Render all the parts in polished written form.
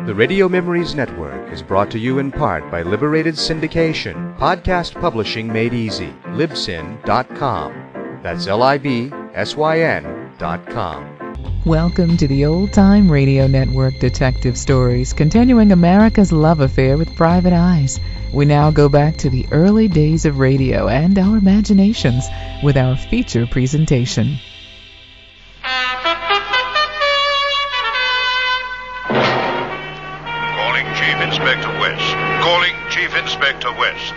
The Radio Memories Network is brought to you in part by Liberated Syndication, podcast publishing made easy, libsyn.com. That's libsyn.com. Welcome to the Old Time Radio Network Detective Stories, continuing America's love affair with private eyes. We now go back to the early days of radio and our imaginations with our feature presentation. Calling Chief Inspector West. Calling Chief Inspector West.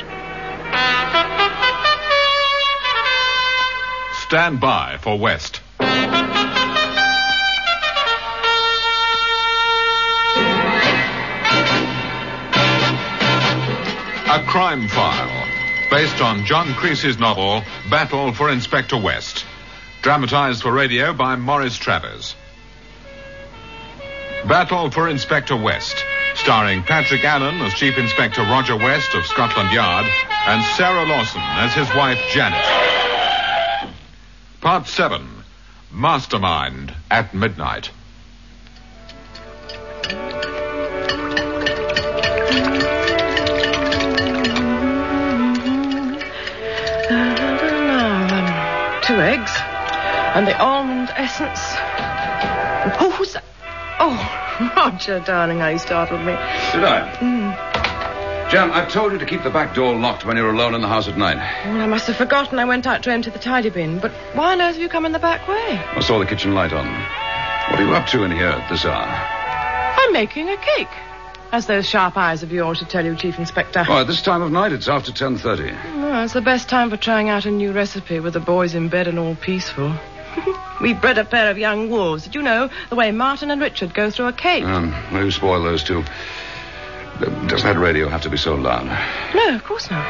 Stand by for West. A crime file, based on John Creasy's novel, Battle for Inspector West. Dramatized for radio by Maurice Travers. Battle for Inspector West, starring Patrick Allen as Chief Inspector Roger West of Scotland Yard and Sarah Lawson as his wife Janet. Part 7, Mastermind at Midnight. Two eggs and the almond essence. Oh, who's that? Oh, Roger, darling, how you startled me. Did I? Jan, I told you to keep the back door locked when you're alone in the house at night. Well, I must have forgotten. I went out to empty the tidy bin. But why on earth have you come in the back way? I saw the kitchen light on. What are you up to in here at this hour? I'm making a cake. As those sharp eyes of yours should tell you, Chief Inspector. Oh, at this time of night, it's after 10:30. Oh, it's the best time for trying out a new recipe with the boys in bed and all peaceful. We bred a pair of young wolves. Did you know the way Martin and Richard go through a cake? Who spoil those two? Doesn't that radio have to be so loud? No, of course not.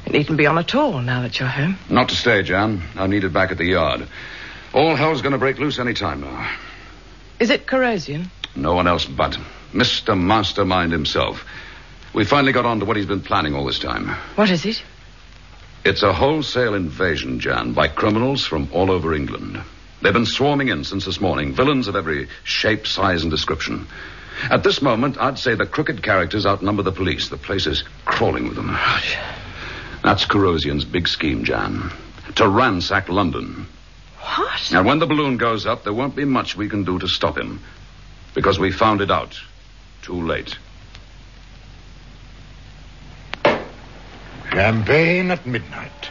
It needn't be on at all now that you're home. Not to stay, Jan. I need it back at the yard. All hell's going to break loose any time now. Is it corrosion? No one else but Mr. Mastermind himself. We finally got on to what he's been planning all this time. What is it? It's a wholesale invasion, Jan, by criminals from all over England. They've been swarming in since this morning, villains of every shape, size, and description. At this moment, I'd say the crooked characters outnumber the police. The place is crawling with them. That's Corrosion's big scheme, Jan. To ransack London. What? Now, when the balloon goes up, there won't be much we can do to stop him. Because we found it out. Too late. Champagne at midnight.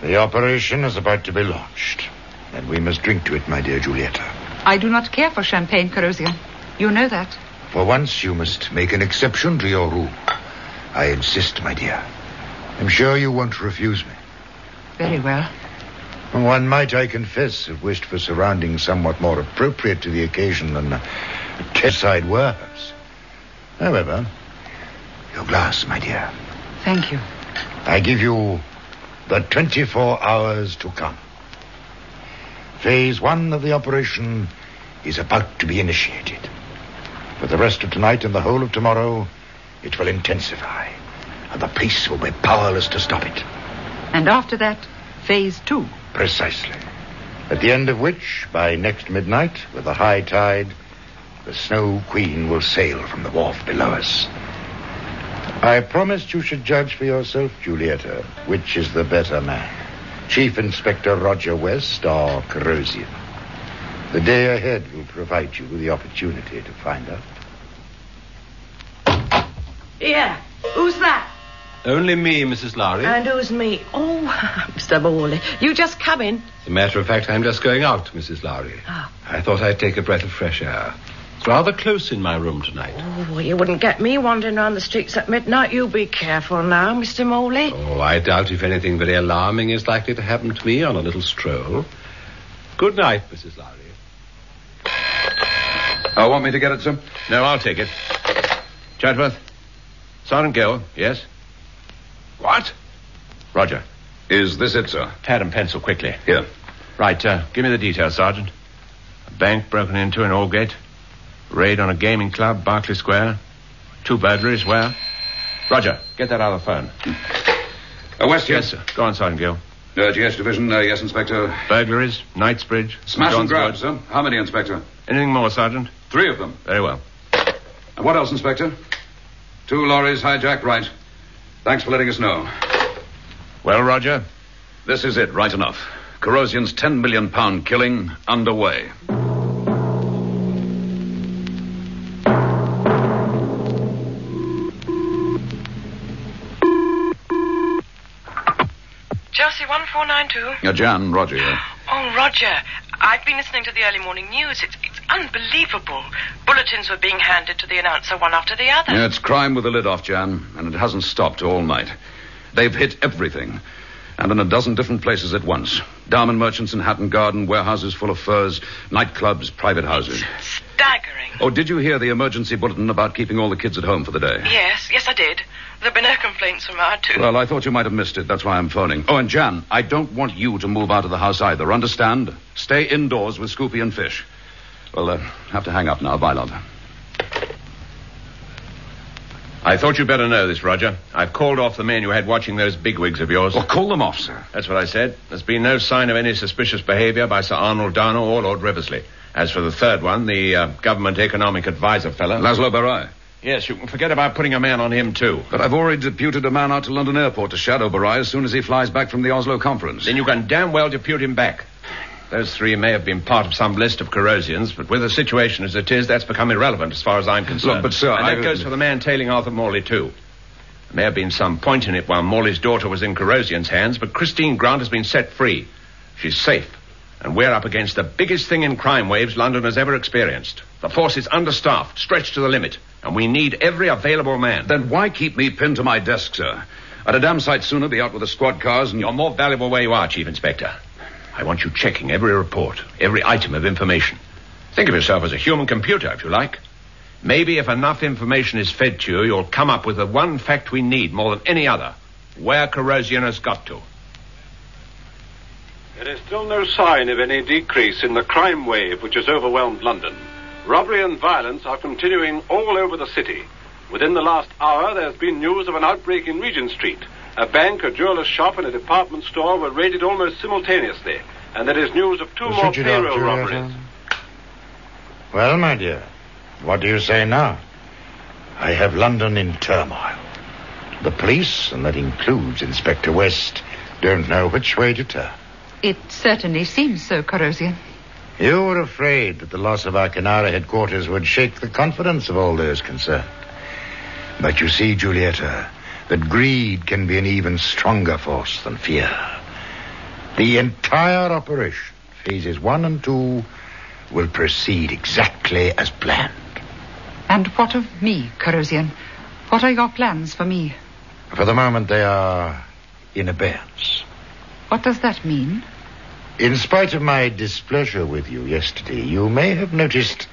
The operation is about to be launched. And we must drink to it, my dear Julieta. I do not care for champagne, Corrosion. You know that. For once, you must make an exception to your rule. I insist, my dear. I'm sure you won't refuse me. Very well. One might, I confess, have wished for surroundings somewhat more appropriate to the occasion than a test-side warehouse. However, your glass, my dear. Thank you. I give you the 24 hours to come. Phase 1 of the operation is about to be initiated. For the rest of tonight and the whole of tomorrow, it will intensify, and the police will be powerless to stop it. And after that, phase 2. Precisely. At the end of which, by next midnight, with the high tide, the Snow Queen will sail from the wharf below us. I promised you should judge for yourself, Julieta, which is the better man, Chief Inspector Roger West or Corrosion. The day ahead will provide you with the opportunity to find out. Yeah. Who's that? Only me, Mrs. Lowry. And who's me? Oh, Mr. Morley. You just come in. As a matter of fact, I'm just going out, Mrs. Lowry. Oh. I thought I'd take a breath of fresh air. It's rather close in my room tonight. Oh, you wouldn't get me wandering around the streets at midnight. You be careful now, Mr. Morley. Oh, I doubt if anything very alarming is likely to happen to me on a little stroll. Good night, Mrs. Lowry. Want me to get it, sir? No, I'll take it. Chadworth? Sergeant Gill, yes? What? Roger. Is this it, sir? Pad and pencil, quickly. Here. Right, give me the details, Sergeant. A bank broken into in Aldgate. Raid on a gaming club, Berkeley Square. 2 burglaries, where? Roger, get that out of the phone. West here. Yes, sir. Go on, Sergeant Gill. GS Division, yes, Inspector. Burglaries, Knightsbridge. Smash and grab, sir. How many, Inspector? Anything more, Sergeant? 3 of them. Very well. And what else, Inspector? 2 lorries hijacked, right. Thanks for letting us know. Well, Roger? This is it, right enough. Corrosion's £10 million killing underway. Chelsea 1492. Jan, Roger here. Oh, Roger. I've been listening to the early morning news. It's unbelievable. Bulletins were being handed to the announcer one after the other. Yeah, it's crime with the lid off, Jan, and it hasn't stopped all night. They've hit everything, and in a dozen different places at once. Diamond merchants in Hatton Garden, warehouses full of furs, nightclubs, private houses. Staggering. Oh, did you hear the emergency bulletin about keeping all the kids at home for the day? Yes, I did. There've been no complaints from our two. Well, I thought you might have missed it. That's why I'm phoning. Oh, and Jan, I don't want you to move out of the house either. Understand? Stay indoors with Scoopy and Fish. Well, have to hang up now. Bye, love. I thought you'd better know this, Roger. I've called off the men you had watching those bigwigs of yours. Well, call them off, sir. That's what I said. There's been no sign of any suspicious behavior by Sir Arnold Darnell or Lord Riversley. As for the third one, the government economic advisor fellow... Laszlo Barai. Yes, you can forget about putting a man on him, too. But I've already deputed a man out to London Airport to shadow Barai as soon as he flies back from the Oslo conference. Then you can damn well depute him back. Those 3 may have been part of some list of corrosians, but with the situation as it is, that's become irrelevant as far as I'm concerned. Look, but sir, and that goes for the man tailing Arthur Morley, too. There may have been some point in it while Morley's daughter was in corrosion's hands, but Christine Grant has been set free. She's safe. And we're up against the biggest thing in crime waves London has ever experienced. The force is understaffed, stretched to the limit, and we need every available man. Then why keep me pinned to my desk, sir? I'd a damn sight sooner be out with the squad cars and... You're more valuable where you are, Chief Inspector. I want you checking every report, every item of information. Think of yourself as a human computer, if you like. Maybe if enough information is fed to you, you'll come up with the one fact we need more than any other. Where corrosion has got to. There is still no sign of any decrease in the crime wave which has overwhelmed London. Robbery and violence are continuing all over the city. Within the last hour, there's been news of an outbreak in Regent Street. A bank, a jeweler's shop, and a department store were raided almost simultaneously. And there is news of 2 more payroll robberies. Well, my dear, what do you say now? I have London in turmoil. The police, and that includes Inspector West, don't know which way to turn. It certainly seems so, Corrosion. You were afraid that the loss of our Canara headquarters would shake the confidence of all those concerned. But you see, Giulietta, that greed can be an even stronger force than fear. The entire operation, phases 1 and 2, will proceed exactly as planned. And what of me, Corrosion? What are your plans for me? For the moment, they are in abeyance. What does that mean? In spite of my displeasure with you yesterday, you may have noticed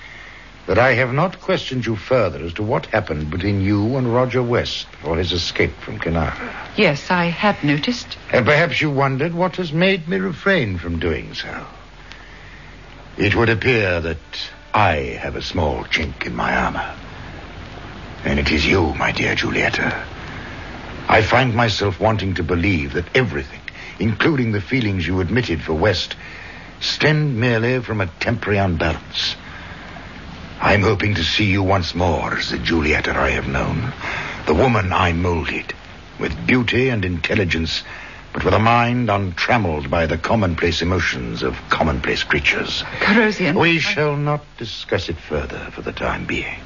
that I have not questioned you further as to what happened between you and Roger West before his escape from Canara. Yes, I had noticed. And perhaps you wondered what has made me refrain from doing so. It would appear that I have a small chink in my armor. And it is you, my dear Giulietta. I find myself wanting to believe that everything, including the feelings you admitted for West, stemmed merely from a temporary unbalance. I'm hoping to see you once more as the Giulietta I have known, the woman I molded, with beauty and intelligence, but with a mind untrammeled by the commonplace emotions of commonplace creatures. Corrosion. We shall not discuss it further for the time being.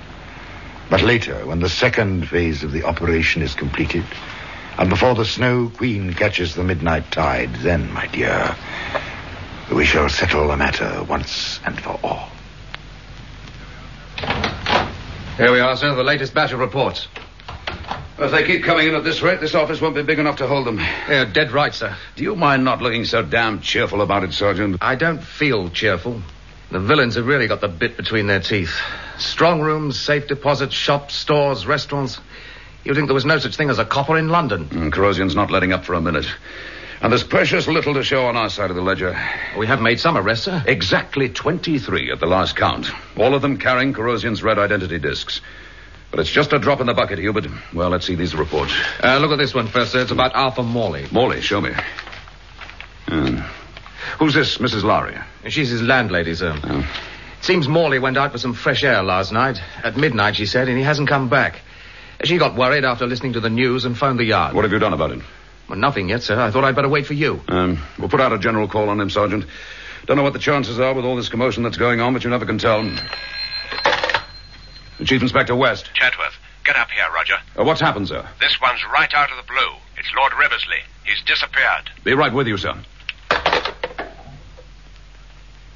But later, when the second phase of the operation is completed, and before the Snow Queen catches the midnight tide, then, my dear, we shall settle the matter once and for all. Here we are, sir, the latest batch of reports. Well, if they keep coming in at this rate, this office won't be big enough to hold them. You're dead right, sir. Do you mind not looking so damn cheerful about it, Sergeant? I don't feel cheerful. The villains have really got the bit between their teeth. Strong rooms, safe deposits, shops, stores, restaurants. You'd think there was no such thing as a copper in London. Corrosion's not letting up for a minute. And there's precious little to show on our side of the ledger. We have made some arrests, sir. Exactly 23 at the last count. All of them carrying Corrosion's red identity discs. But it's just a drop in the bucket, Hubert. Well, let's see these reports. Look at this one first, sir. It's about Arthur Morley. Morley, show me. Who's this, Mrs. Lowry? She's his landlady, sir. Seems Morley went out for some fresh air last night. At midnight, she said, and he hasn't come back. She got worried after listening to the news and phoned the yard. What have you done about it? Well, nothing yet, sir. I thought I'd better wait for you. We'll put out a general call on him, Sergeant. Don't know what the chances are with all this commotion that's going on, but you never can tell. Chief Inspector West. Chetworth, get up here, Roger. What's happened, sir? This one's right out of the blue. It's Lord Riversley. He's disappeared. Be right with you, sir.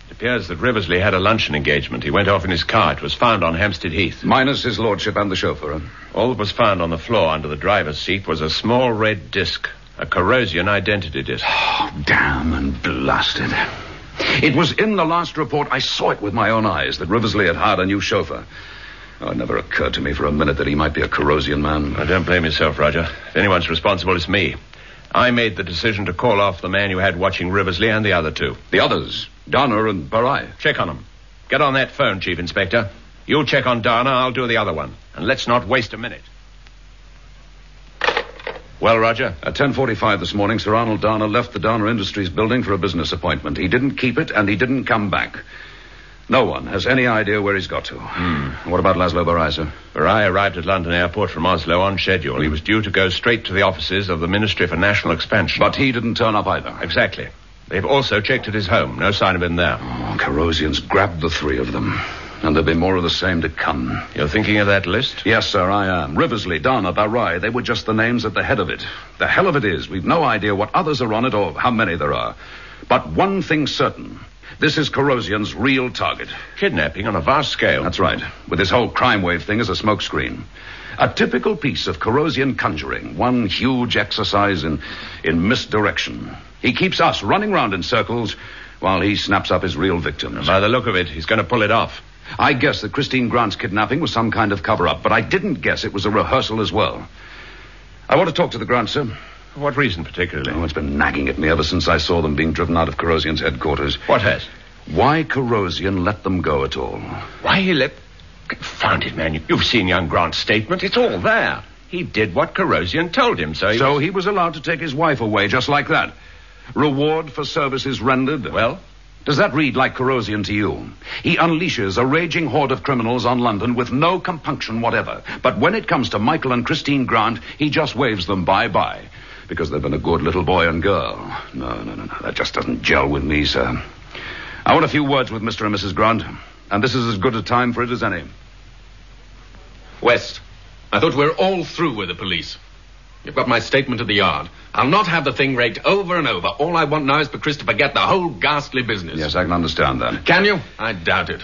It appears that Riversley had a luncheon engagement. He went off in his car. It was found on Hampstead Heath. Minus his lordship and the chauffeur. All that was found on the floor under the driver's seat was a small red disc, a Corrosion identity disc. Oh, damn and blasted. It was in the last report. I saw it with my own eyes that Riversley had hired a new chauffeur. Oh, it never occurred to me for a minute that he might be a Corrosion man. I don't blame yourself, Roger. If anyone's responsible, it's me. I made the decision to call off the man you had watching Riversley and the other two. The others? Dana and Barai? Check on them. Get on that phone, Chief Inspector. You'll check on Dana, I'll do the other one. And let's not waste a minute. Well, Roger? At 10:45 this morning, Sir Arnold Dana left the Dana Industries building for a business appointment. He didn't keep it, and he didn't come back. No one has any idea where he's got to. What about Laszlo Barai, sir? Barai arrived at London Airport from Oslo on schedule. He was due to go straight to the offices of the Ministry for National Expansion. But he didn't turn up either. Exactly. They've also checked at his home. No sign of him there. Oh, Corrosion's grabbed the three of them. And there'll be more of the same to come. You're thinking of that list? Yes, sir, I am. Riversley, Dana, Barai, they were just the names at the head of it. The hell of it is, we've no idea what others are on it or how many there are. But one thing's certain. This is Corrosion's real target. Kidnapping on a vast scale. That's right. With this whole crime wave thing as a smokescreen. A typical piece of Corrosion conjuring. One huge exercise in misdirection. He keeps us running round in circles while he snaps up his real victims. By the look of it, he's going to pull it off. I guess that Christine Grant's kidnapping was some kind of cover-up, but I didn't guess it was a rehearsal as well. I want to talk to the Grants, sir. For what reason, particularly? Oh, it's been nagging at me ever since I saw them being driven out of Corrosion's headquarters. What has? Why Corrosion let them go at all? Why he let... Confound it, man. You've seen young Grant's statement. It's all there. He did what Corrosion told him, so he was allowed to take his wife away just like that? Reward for services rendered? Well? Does that read like Corrosion to you? He unleashes a raging horde of criminals on London with no compunction whatever. But when it comes to Michael and Christine Grant, he just waves them bye-bye. Because they've been a good little boy and girl. No. That just doesn't gel with me, sir. I want a few words with Mr. and Mrs. Grant. And this is as good a time for it as any. West, I thought we were all through with the police. You've got my statement at the yard. I'll not have the thing raked over and over. All I want now is for Chris to forget the whole ghastly business. Yes, I can understand that. Can you? I doubt it.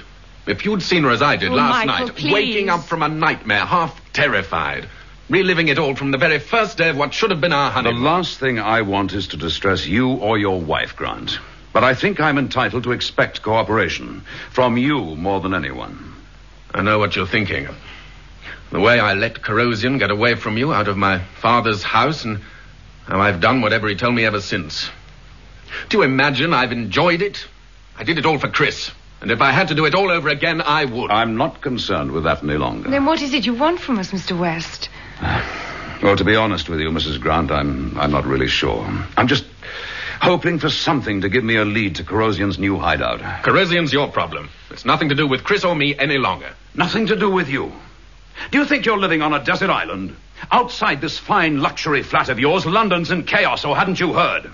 If you'd seen her as I did last Michael, night, please. waking up from a nightmare, half terrified, reliving it all from the very first day of what should have been our honeymoon. The last thing I want is to distress you or your wife, Grant. But I think I'm entitled to expect cooperation from you more than anyone. I know what you're thinking. The way I let Corrosion get away from you out of my father's house, and how I've done whatever he told me ever since. Do you imagine I've enjoyed it? I did it all for Chris. And if I had to do it all over again, I would. I'm not concerned with that any longer. Then what is it you want from us, Mr. West? Well, to be honest with you, Mrs. Grant, I'm not really sure. I'm just hoping for something to give me a lead to Corrosion's new hideout. Corrosion's your problem. It's nothing to do with Chris or me any longer. Nothing to do with you? Do you think you're living on a desert island? Outside this fine luxury flat of yours, London's in chaos, or hadn't you heard?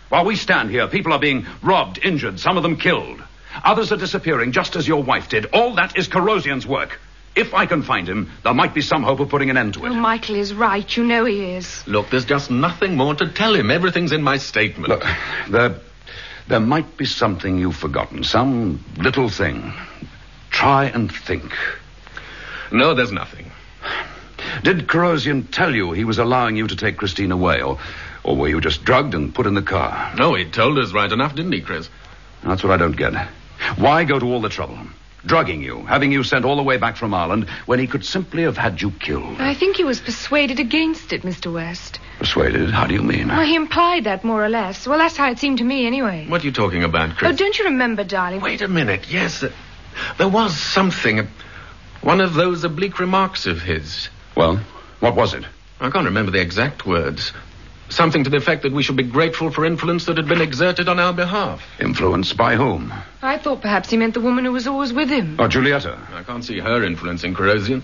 While we stand here, people are being robbed, injured, some of them killed. Others are disappearing, just as your wife did. All that is Corrosion's work. If I can find him, there might be some hope of putting an end to it. Oh, Michael is right. You know he is. Look, there's just nothing more to tell him. Everything's in my statement. Look, there might be something you've forgotten. Some little thing. Try and think. No, there's nothing. Did Corrosion tell you he was allowing you to take Christine away, or were you just drugged and put in the car? No, he told us right enough, didn't he, Chris? That's what I don't get. Why go to all the trouble? Drugging you, having you sent all the way back from Ireland, when he could simply have had you killed. I think he was persuaded against it, Mr. West. Persuaded? How do you mean? Well, he implied that, more or less. Well, that's how it seemed to me, anyway. What are you talking about, Chris? Oh, don't you remember, darling? Wait a minute. Yes, there was something. One of those oblique remarks of his. Well, what was it? I can't remember the exact words. Something to the effect that we should be grateful for influence that had been exerted on our behalf. Influence by whom? I thought perhaps he meant the woman who was always with him. Oh, Giulietta. I can't see her influencing Corrosian.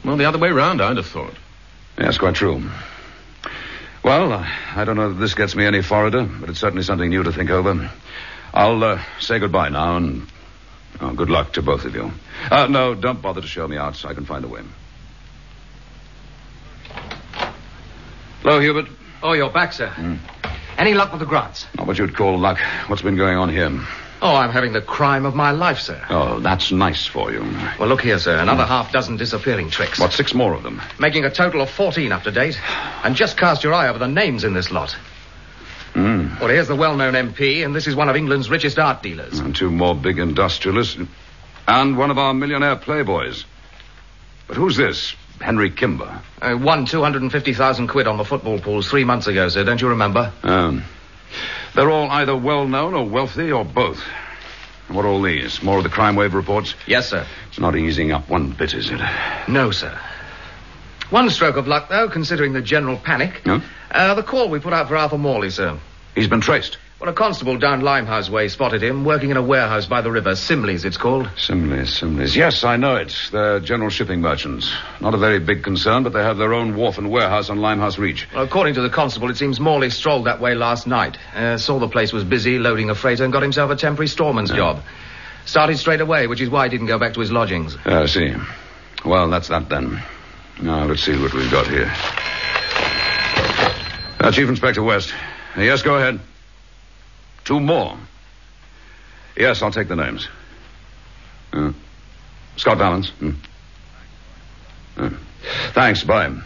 Well, the other way round, I'd have thought. Yes, quite true. Well, I don't know that this gets me any forwarder, but it's certainly something new to think over. I'll say goodbye now, and good luck to both of you. No, don't bother to show me out. I can find a way. Hello, Hubert. Oh, you're back, sir. Any luck with the grants? Not what you'd call luck. What's been going on here? Oh, I'm having the crime of my life, sir. Oh, that's nice for you. Well, look here, sir. Another half dozen disappearing tricks. What, 6 more of them? Making a total of 14 up to date. And just cast your eye over the names in this lot. Well, here's the well-known MP, and this is one of England's richest art dealers. And 2 more big industrialists. And one of our millionaire playboys. But who's this? Henry Kimber. Won 250,000 quid on the football pools 3 months ago, sir. Don't you remember? They're all either well-known or wealthy or both. And what are all these? More of the crime wave reports? Yes, sir. It's not easing up one bit, is it? No, sir. One stroke of luck, though, considering the general panic. No? The call we put out for Arthur Morley, sir. He's been traced. Well, a constable down Limehouse Way spotted him working in a warehouse by the river. Simley's, it's called. Simley's. Yes, I know it. They're general shipping merchants. Not a very big concern, but they have their own wharf and warehouse on Limehouse Reach. Well, according to the constable, it seems Morley strolled that way last night. Saw the place was busy, loading a freighter, and got himself a temporary storeman's job. Started straight away, which is why he didn't go back to his lodgings. I see. Well, that's that then. Now, let's see what we've got here. Chief Inspector West. Yes, go ahead. 2 more. Yes, I'll take the names. Scott Valance. Thanks, bye.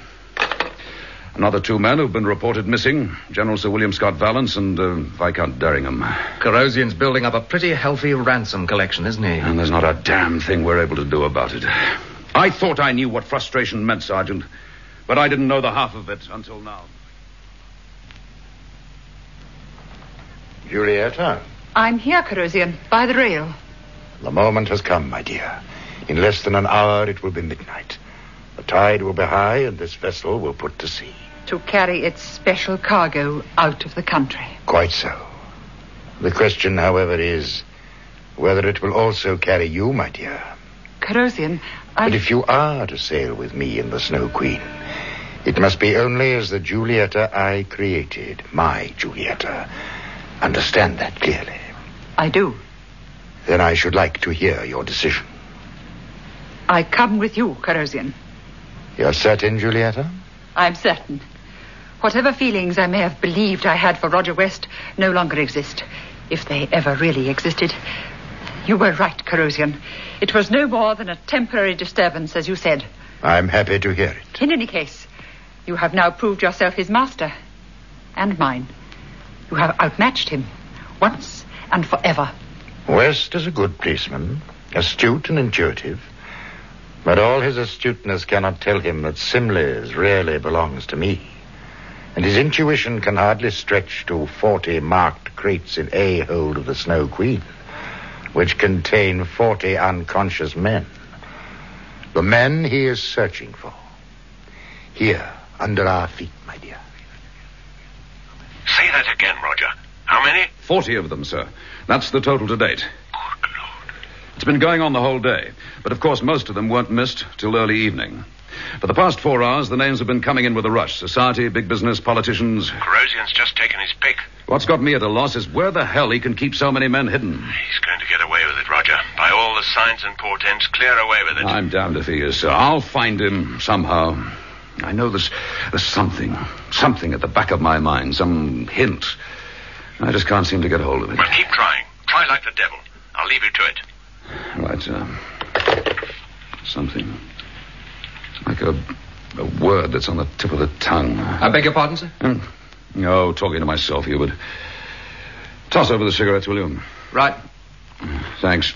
Another 2 men who've been reported missing. General Sir William Scott Valance and Viscount Derringham. Corrosian's building up a pretty healthy ransom collection, isn't he? And there's not a damn thing we're able to do about it. I thought I knew what frustration meant, Sergeant, but I didn't know the half of it until now. Giulietta? I'm here, Corrosian, by the rail. The moment has come, my dear. In less than an hour, it will be midnight. The tide will be high, and this vessel will put to sea. To carry its special cargo out of the country. Quite so. The question, however, is whether it will also carry you, my dear. Corrosian, But if you are to sail with me in the Snow Queen, it must be only as the Giulietta I created, my Giulietta. Understand that clearly? I do. Then I should like to hear your decision. I come with you, Corrosian. You're certain, Giulietta? I'm certain. Whatever feelings I may have believed I had for Roger West no longer exist, if they ever really existed. You were right, Corrosian. It was no more than a temporary disturbance, as you said. I'm happy to hear it. In any case, you have now proved yourself his master. And mine. You have outmatched him. Once and forever. West is a good policeman. Astute and intuitive. But all his astuteness cannot tell him that Simley's really belongs to me. And his intuition can hardly stretch to 40 marked crates in A hold of the Snow Queen, which contain 40 unconscious men. The men he is searching for. Here, under our feet, my dear. Say that again, Roger. How many? 40 of them, sir. That's the total to date. Good Lord. It's been going on the whole day. But, of course, most of them weren't missed till early evening. For the past 4 hours, the names have been coming in with a rush. Society, big business, politicians. Corrosian's just taken his pick. What's got me at a loss is where the hell he can keep so many men hidden. He's going to get away with it, Roger. By all the signs and portents, clear away with it. I'm damned if he is, sir. I'll find him somehow. I know there's something at the back of my mind, some hint. I just can't seem to get hold of it. Well, keep trying. Try like the devil. I'll leave you to it. Right, something. Like a word that's on the tip of the tongue. I beg your pardon, sir? No, talking to myself, Hubert. Toss over the cigarettes, will you? Right. Thanks.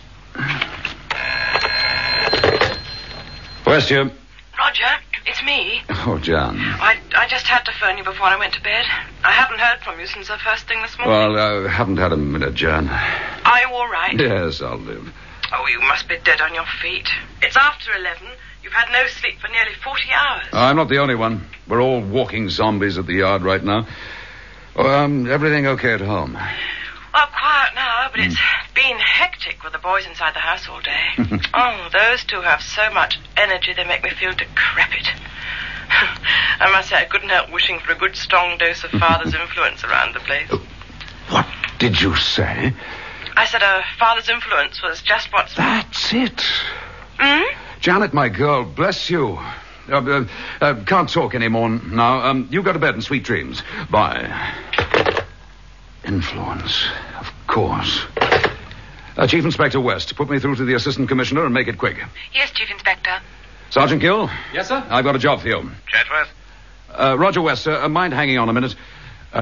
West here. Roger, it's me. Oh, Jan. I just had to phone you before I went to bed. I haven't heard from you since the first thing this morning. Well, I haven't had a minute, Jan. Are you all right? Yes, I'll live. Oh, you must be dead on your feet. It's after 11. You've had no sleep for nearly 40 hours. I'm not the only one. We're all walking zombies at the yard right now. Everything okay at home? Well, quiet now, but it's been hectic with the boys inside the house all day. Oh, those two have so much energy they make me feel decrepit. I must say I couldn't help wishing for a good strong dose of father's influence around the place. What did you say? I said a father's influence was just what's... That's it. Janet, my girl, bless you. Can't talk anymore now. You go to bed and sweet dreams. Bye. Influence, of course. Chief Inspector West, put me through to the Assistant Commissioner and make it quick. Yes, Chief Inspector. Sergeant Gill? Yes, sir? I've got a job for you. Chetworth? Roger West, sir. Mind hanging on a minute.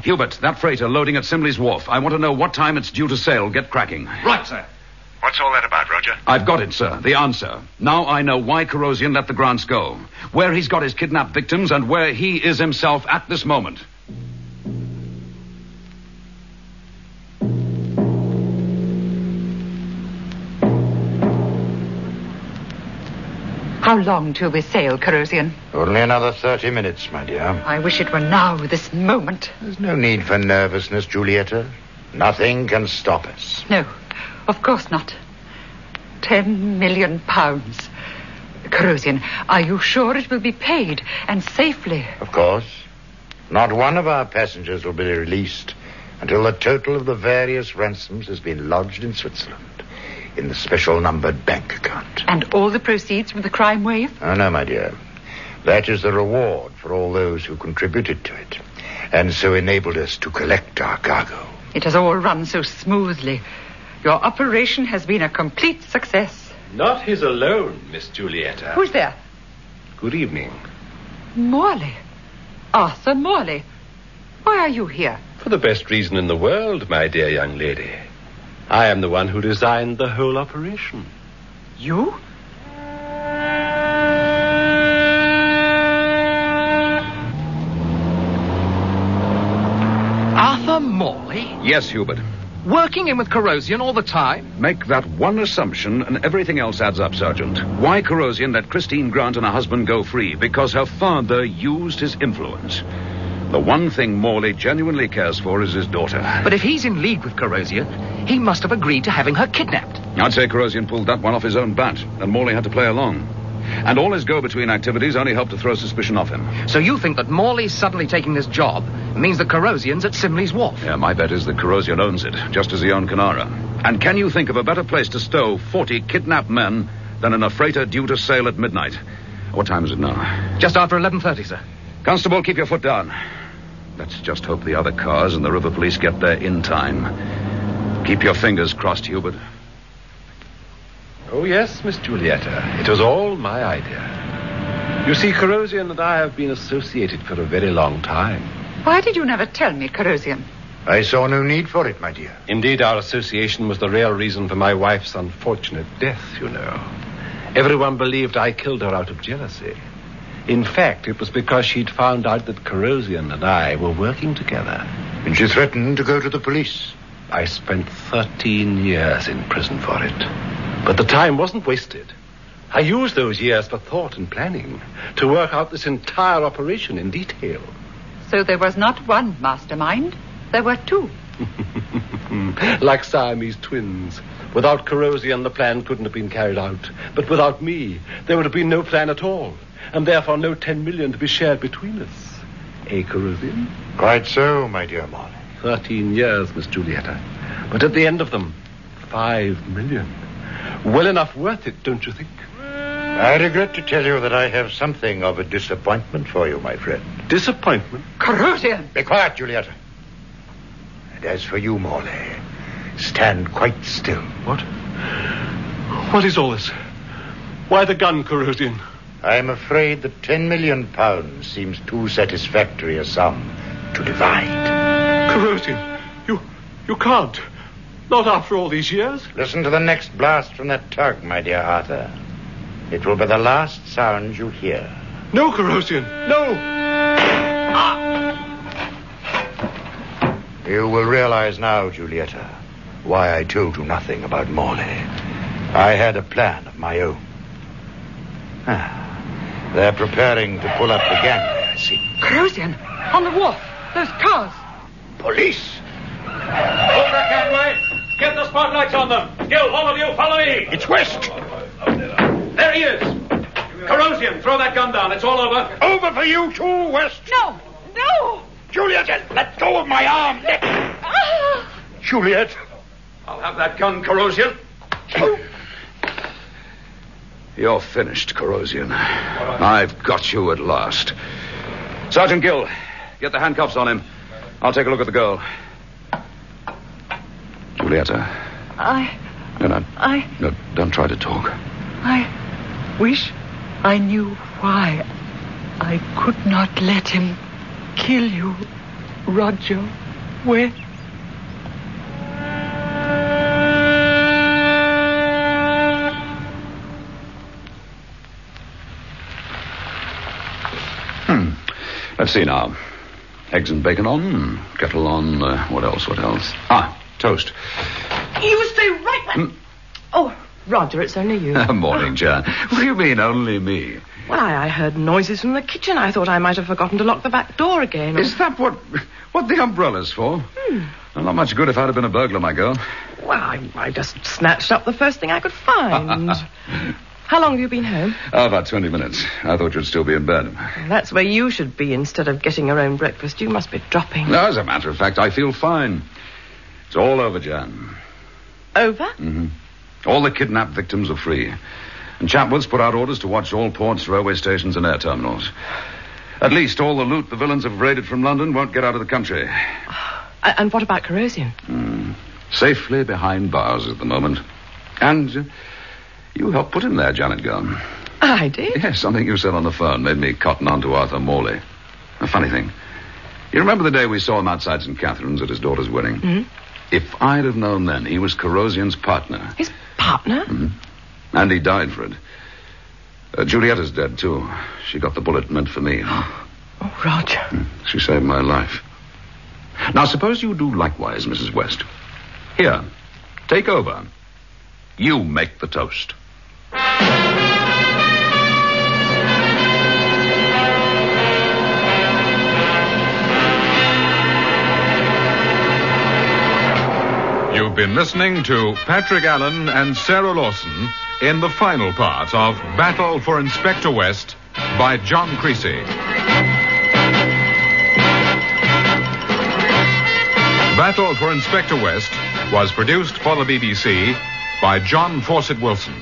Hubert, that freighter loading at Simley's Wharf. I want to know what time it's due to sail. Get cracking. Right, sir. What's all that about, Roger? I've got it, sir. The answer. Now I know why Corrosian let the Grants go, where he's got his kidnapped victims, and where he is himself at this moment. How long till we sail, Corrosian? Only another 30 minutes, my dear. I wish it were now, this moment. There's no need for nervousness, Julieta. Nothing can stop us. No, of course not. 10 million pounds. Corrosian, are you sure it will be paid, and safely? Of course. Not one of our passengers will be released until the total of the various ransoms has been lodged in Switzerland in the special numbered bank account. And all the proceeds from the crime wave? Oh, no, my dear. That is the reward for all those who contributed to it, and so enabled us to collect our cargo. It has all run so smoothly. Your operation has been a complete success. Not his alone, Miss Julieta. Who's there? Good evening. Morley. Arthur Morley. Why are you here? For the best reason in the world, my dear young lady. I am the one who designed the whole operation. You? Arthur Morley? Yes, Hubert. Working in with Corrosian all the time? Make that one assumption and everything else adds up, Sergeant. Why Corrosian let Christine Grant and her husband go free? Because her father used his influence. The one thing Morley genuinely cares for is his daughter. But if he's in league with Corrosian, he must have agreed to having her kidnapped. I'd say Corrosian pulled that one off his own bat, and Morley had to play along. And all his go-between activities only helped to throw suspicion off him. So you think that Morley suddenly taking this job means that Corrosian's at Simley's Wharf? Yeah, my bet is that Corrosian owns it, just as he owned Canara. And can you think of a better place to stow 40 kidnapped men than in a freighter due to sail at midnight? What time is it now? Just after 11:30, sir. Constable, keep your foot down. Let's just hope the other cars and the river police get there in time. Keep your fingers crossed, Hubert. Oh, yes, Miss Julieta. It was all my idea. You see, Corrosian and I have been associated for a very long time. Why did you never tell me, Corrosian? I saw no need for it, my dear. Indeed, our association was the real reason for my wife's unfortunate death, you know. Everyone believed I killed her out of jealousy. In fact, it was because she'd found out that Corrosian and I were working together. And she threatened to go to the police. I spent 13 years in prison for it. But the time wasn't wasted. I used those years for thought and planning, to work out this entire operation in detail. So there was not one mastermind, there were two. Like Siamese twins. Without Corrosian, the plan couldn't have been carried out. But without me, there would have been no plan at all. And therefore no 10 million to be shared between us. Eh, Corrosian? Quite so, my dear Molly. 13 years, Miss Julieta. But at the end of them, 5 million. Well enough worth it, don't you think? I regret to tell you that I have something of a disappointment for you, my friend. Disappointment? Corrosian! Be quiet, Julieta. And as for you, Morley, stand quite still. What? What is all this? Why the gun, Corrosian? I'm afraid that 10 million pounds seems too satisfactory a sum to divide. Corrosian, you can't. Not after all these years. Listen to the next blast from that tug, my dear Arthur. It will be the last sound you hear. No, Corrosian, no! You will realize now, Julieta, why I told you nothing about Morley. I had a plan of my own. They're preparing to pull up the gangway, I see. Corrosian, on the wharf, those cars. police. Hold that gangway. Get the spotlights on them. Gil, all of you, follow me. It's West. There he is. Corrosion, throw that gun down. It's all over. Over for you too, West. No. No. Juliet, let go of my arm. Juliet. I'll have that gun, Corrosion. You're finished, Corrosion. I've got you at last. Sergeant Gill, get the handcuffs on him. I'll take a look at the girl. Julieta. No, don't try to talk. I wish I knew why I could not let him kill you, Roger. Where? Let's see now. Eggs and bacon on, kettle on, what else? Ah, toast. You stay right there. Oh, Roger, it's only you. Morning, Jan. What do you mean, only me? Well, I heard noises from the kitchen. I thought I might have forgotten to lock the back door again. Is that what the umbrella's for? Well, not much good if I'd have been a burglar, my girl. Well, I just snatched up the first thing I could find. How long have you been home? About 20 minutes. I thought you'd still be in bed. That's where you should be instead of getting your own breakfast. You must be dropping. No, as a matter of fact, I feel fine. It's all over, Jan. Over? Mm-hmm. All the kidnapped victims are free. And Chatsworth's put out orders to watch all ports, railway stations, and air terminals. At least all the loot the villains have raided from London won't get out of the country. And what about Corrosion? Safely behind bars at the moment. And you helped put him there, Janet Gunn. I did? Yes, something you said on the phone made me cotton on to Arthur Morley. A funny thing. You remember the day we saw him outside St. Catherine's at his daughter's wedding? Mm-hmm. If I'd have known then, he was Corrosion's partner. His partner? Mm-hmm. And he died for it. Julieta's dead, too. She got the bullet meant for me. Oh, Roger. She saved my life. Now, suppose you do likewise, Mrs. West. Here, take over. You make the toast. You've been listening to Patrick Allen and Sarah Lawson in the final part of Battle for Inspector West by John Creasy. Battle for Inspector West was produced for the BBC by John Fawcett Wilson.